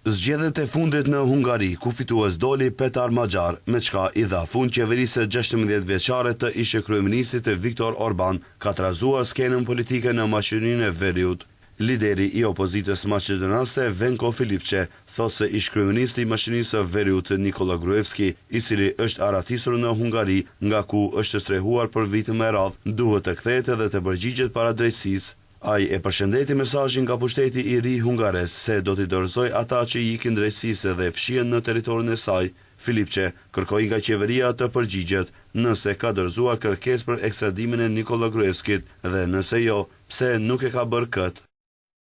Zgjedhjet e fundit në Hungari, ku fitues doli Petar Maxar, me çka i dha fund qeverisë 16-vjeçare të ish kryeministit Viktor Orban, ka trazuar skenën politike në Maqedoninë e Veriut. Lideri i opozitës maqedonase, Venko Filipçe, thotë se ish kryeministi i Maqedonisë së Veriut Nikola Gruevski, i cili është aratisur në Hungari, nga ku është strehuar për vite me radhë, duhet të kthehet edhe të përgjigjet para drejtësisë. Ai e përshëndeti mesazhin nga pushteti i ri hungares se do t'i dorëzoj ata që i ikin drejtësisë dhe fshihen në territorin e saj. Filipçe kërkoi nga qeveria të përgjigjet nëse ka dorëzuar kërkesë për ekstradimin e Nikola Gruevskit dhe nëse jo, pse nuk e ka bërë këtë.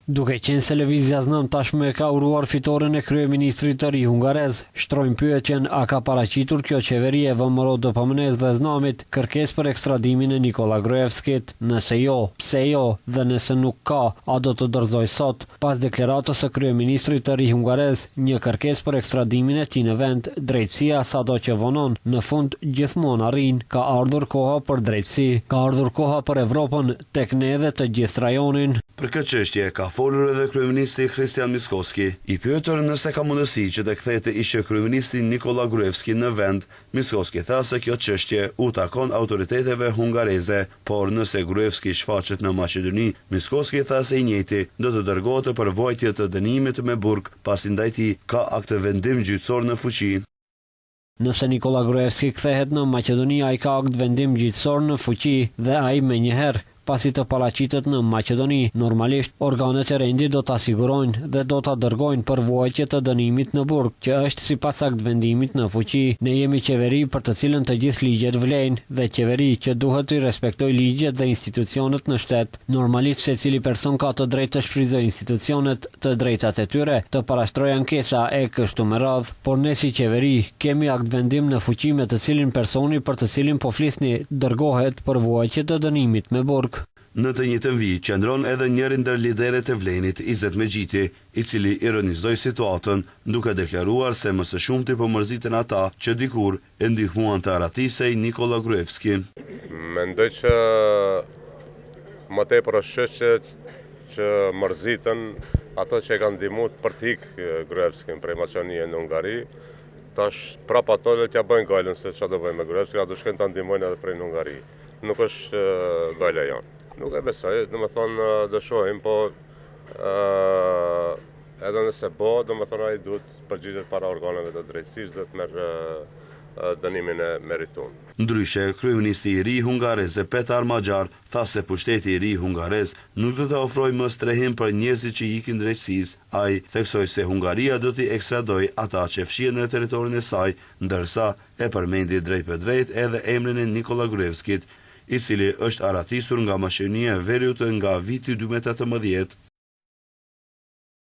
Duke qenë se Lëvizja Znam tashmë ka uruar fitoren e kryeministrit të ri hungarez, shtrojnë pyetjen a ka paraqitur kjo qeveri e VMRO DPMNE-s dhe Znamit kërkesë për ekstradimin e Nikola Gruevskit. Nëse jo, pse jo, dhe nëse nuk ka, a do të dorëzoj sot, pas deklaratës së kryeministrit të ri hungarez, një kërkesë për ekstradimin e tij në vend, drejtësia sado që vonon, në fund gjithmonë arrin, ka ardhur koha për drejtësi, ka ardhur koha për Evropën, tek ne dhe të gjithë rajonin. Për këtë çështje ka folur edhe kryeministri Christian Mickoski. I pyetur nëse ka mundësi që të kthehet ish kryeministi Nikola Gruevski në vend, Mickoski tha se kjo çështje u takon autoriteteve hungareze, por nëse Gruevski shfaqet në Maqedoni, Mickoski tha se i njëjti do të dërgohet në përvojtje të dënimit me burg, pasi ndaj tij ka akt vendim gjyqësor në fuqi. Nëse Nikola Gruevski kthehet në Maqedoni, ai ka akt vendim gjyqësor në fuqi dhe ai menjëherë pasi të paraqitet në Maqedoni, normalisht organet e rendit do ta sigurojnë dhe do ta dërgojnë për vuajtje të dënimit në burg, që është sipas akt vendimit në fuqi. Ne jemi qeveri për të cilën të gjithë ligjet vlejnë dhe qeveri që duhet të respektojë ligjet dhe institucionet në shtet. Normalisht secili person ka të drejtë të shfrytëzojë institucionet, të drejtat e tyre, të parashtrojë ankesa e kështu me radhë, por ne si qeveri kemi akt vendim në fuqi me të cilin personi për të cilin po flisni dërgohet për vuajtje të dënimit me burg. Në të njëjtën vit qëndron edhe njëri ndër liderët e Vlenit, Izet Megjiti, i cili ironizoi situatën, duke deklaruar se më së shumti po mërziten ata që dikur e ndihmuan të aratisej Nikola Gruevski. Mendoj që më tepër është që mërziten ato që e kanë ndihmuar për të ikë Gruevskin prej Maqedonisë në Hungari. Tash prapë ato le t'ja bëjnë gajlën se çfarë do bëjmë me Gruevskin, ato shkojnë ta ndihmojnë edhe prej në Hungari. Nuk është gajla jonë. Nuk e besoj, domethënë do shohim, po edhe nëse domethënë ai duhet përgjigjet para organeve të drejtësisë dhe të merr dënimin e merituar. Ndryshe, kryeministi i ri hungarez Petar Maxar tha se pushteti i ri hungarez nuk do të ofrojë më strehim për njerëzit që ikin drejtësisë. Ai theksoi se Hungaria do t'i ekstradojë ata që fshihen në territorin e saj, ndërsa e përmendi drejt për drejt edhe emrin e Nikola Gruevskit, i cili është aratisur nga Maqedonia e Veriut nga viti 2018.